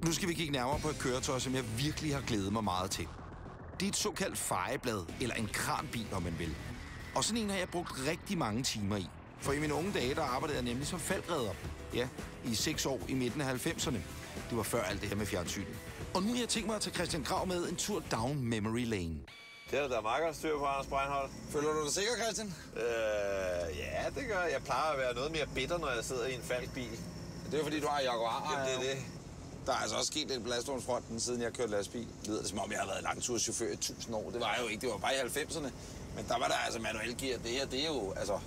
Nu skal vi kigge nærmere på et køretøj, som jeg virkelig har glædet mig meget til. Det er et såkaldt fejeblad, eller en kranbil, om man vil. Og sådan en har jeg brugt rigtig mange timer i. For i mine unge dage, der arbejdede jeg nemlig som falckredder. Ja, i 6 år i midten af 90'erne. Det var før alt det her med fjernsyn. Og nu har jeg tænkt mig at tage Christian Grau med en tur down memory lane. Det er der meget godt styr på, Anders Breinholt. Føler du dig sikker, Christian? Ja, det gør jeg. Jeg plejer at være noget mere bitter, når jeg sidder i en Falck-bil. Det er fordi, du har Jaguar. Jamen, det er det. Der er altså også sket lidt på lastvognsfronten, siden jeg kørte lastbil. Det lyder det, som om jeg har været langturschauffør i 1000 år. Det var jeg jo ikke. Det var bare i 90'erne. Men der var der altså manuel gear. Det her, det er jo, altså...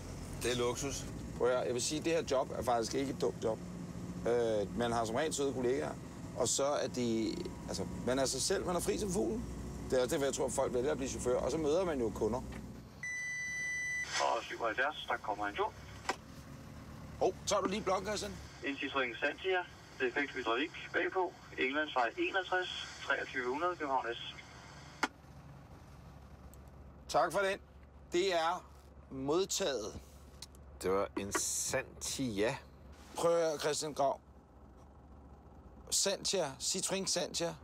Det er luksus. Prøv at, jeg vil sige, at det her job er faktisk ikke et dumt job. Man har som rent søde kollegaer. Og så er de... Altså, man er sig selv. Man er fri som fuglen. Det er også derfor, jeg tror, at folk vælger at blive chauffør. Og så møder man jo kunder. Og 77, der kommer en tur. Tager du lige blokken, Christian? En Citroën Santia, defekt hydraulik bagpå, Englandsvej 61, 2300 København S. Tak for den. Det er modtaget. Det var en Santia. Prøv at høre, Christian Grau. Santia, Citroën Santia,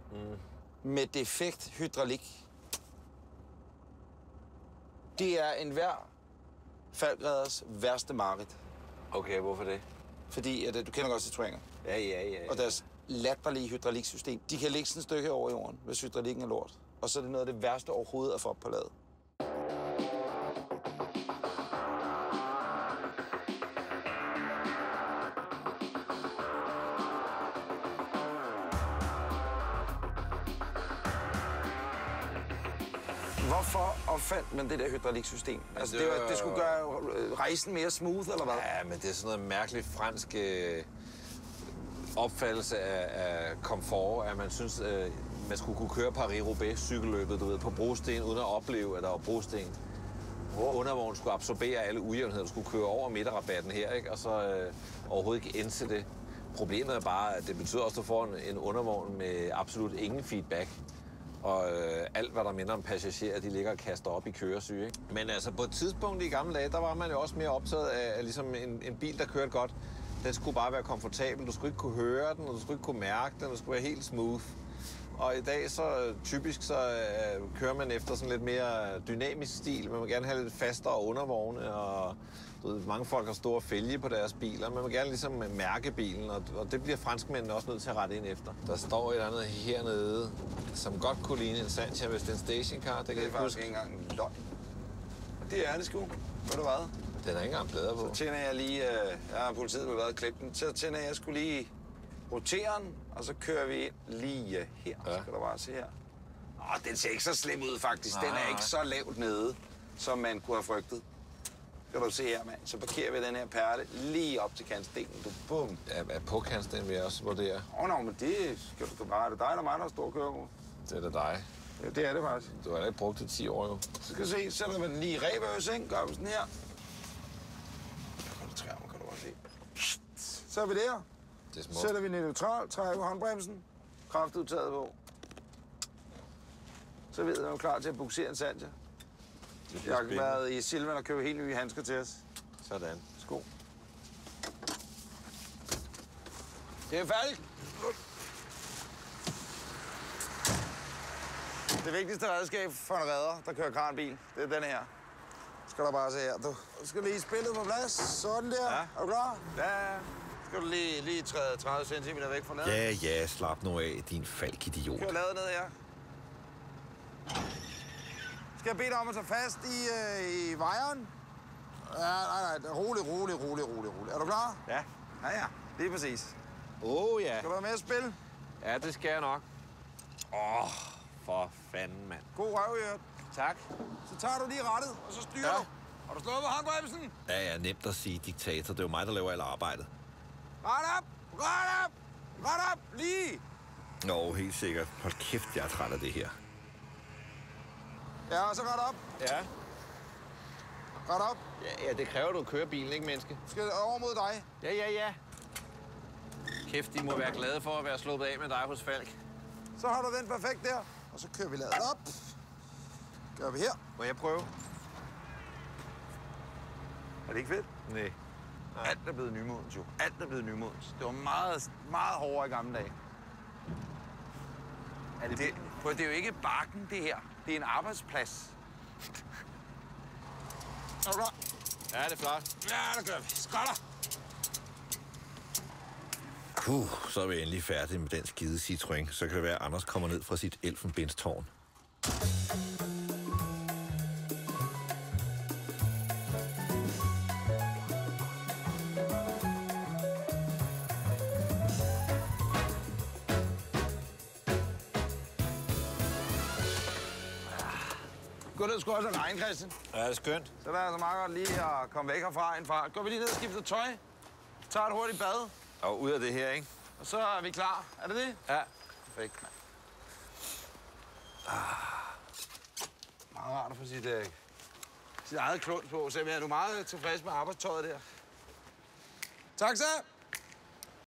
med defekt hydraulik. Det er enhver falckredders værste mareridt. Okay, hvorfor det? Fordi, at du kender godt Citroëner. Ja. Og deres latterlige hydrauliksystem. De kan ligge sådan et stykke over i jorden, hvis hydraulikken er lort. Og så er det noget af det værste overhovedet at få op på ladet. Hvorfor opfandt man det der hydrauliksystem? Altså, det skulle gøre rejsen mere smooth, eller hvad? Ja, men det er sådan noget mærkeligt fransk opfattelse af komfort, at man synes, man skulle kunne køre Paris-Roubaix cykelløbet, du ved, på brosten, uden at opleve, at der var brosten. Undervognen skulle absorbere alle ujævnheder, du skulle køre over midterrabatten her, ikke? Og så overhovedet ikke indse det. Problemet er bare, at det betyder også, at du får en undervogn med absolut ingen feedback. Og alt, hvad der minder om passagerer, de ligger og kaster op i køresyge, ikke? Men altså, på et tidspunkt i gamle dage, der var man jo også mere optaget af ligesom en bil, der kørte godt. Den skulle bare være komfortabel. Du skulle ikke kunne høre den, og du skulle ikke kunne mærke den. Du skulle være helt smooth. Og i dag, så typisk, så kører man efter sådan lidt mere dynamisk stil. Man vil gerne have lidt fastere undervogne, og du ved, mange folk har store fælge på deres biler. Man vil gerne ligesom mærke bilen, og det bliver franskmændene også nødt til at rette ind efter. Der står et eller andet hernede, som godt kunne ligne en Santia, hvis det er en stationcar. Det er faktisk ikke engang en løgn. Det er det sgu. Ved du hvad? Den er ikke engang bladret på. Så tænder jeg lige... politiet vil være klippe den. Så tænder jeg sgu lige rotere den, og så kører vi ind lige her. Ja. Skal du bare se her. Den ser ikke så slem ud, faktisk. Den er ikke så lavt nede, som man kunne have frygtet. Skal du se her, mand. Så parkerer vi den her perle lige op til kantstenen. Bum. Ja, på kantstenen vil jeg også vurdere. Men det skal du bare. Det er dig, der mig, der står kørekort. Det er da dig. Ja, det er det faktisk. Du har ikke brugt det 10 år, jo. Så skal du se, sætter vi den lige i reverse, ikke? Gør vi sådan her. Kan du også se. Så er vi der. Det er smukt. Sætter vi neutral, trækker håndbremsen, kraftudtaget på. Så ved jeg, at klar til at buksere en Santia. Jeg har været i Silvan og købt helt nye handsker til os. Sådan. Sko. Det er færdigt. Det vigtigste redskab for en redder, der kører kranbil, det er den her. Skal du bare se her. Du skal lige spillet på plads. Sådan der. Ja. Er du klar? Ja. Skal du lige træde 30 cm væk fra ladet? Ja, slap nu af, din falk-idiot. Kør ladet ned her. Skal jeg bede dig om at tage fast i vejeren? Ja, nej. Rolig. Er du klar? Ja. Ja. Lige præcis. Ja. Skal du være med at spille? Ja, det skal jeg nok. For fanden, mand. God røv, Jørgen. Tak. Så tager du lige rettet, og så styrer du. Har du slået på håndbremsen? Ja, nemt at sige diktator. Det er jo mig, der laver alt arbejdet. Ret op! Lige! Jo, helt sikkert. Hold kæft, jeg er træt af det her. Ja, og så ret op. Ja. Ret op. Ja, det kræver, du kører bilen, ikke, menneske? Skal over mod dig. Ja. Kæft, de må være glade for at være sluppet af med dig hos Falk. Så har du den perfekt der. Og så kører vi ladet op. Gør vi her. Må jeg prøve? Er det ikke fedt? Nej. Alt er blevet nymodens, jo. Alt er blevet nymodens. Det var meget, meget hårdere i gamle dage. Er det Det er jo ikke Bakken, det her. Det er en arbejdsplads. Er du klar? Ja, det er flot. Ja, det gør vi. Skotter! Så er vi endelig færdige med den skide Citroën. Så kan det være, at Anders kommer ned fra sit elfenbenstårn. Gå ned, skulle også regne, Christian. Ja, det er skønt. Så der er altså meget godt lige at komme væk herfra en fart. Går vi lige ned og skifter tøj? Tager et hurtigt bad, Og ud af det her, ikke? og så er vi klar. Er det det? Ja. Perfekt, mand. Meget rart at få sit eget klunds på. Så er du meget tilfreds med arbejdstøjet der. Tak så!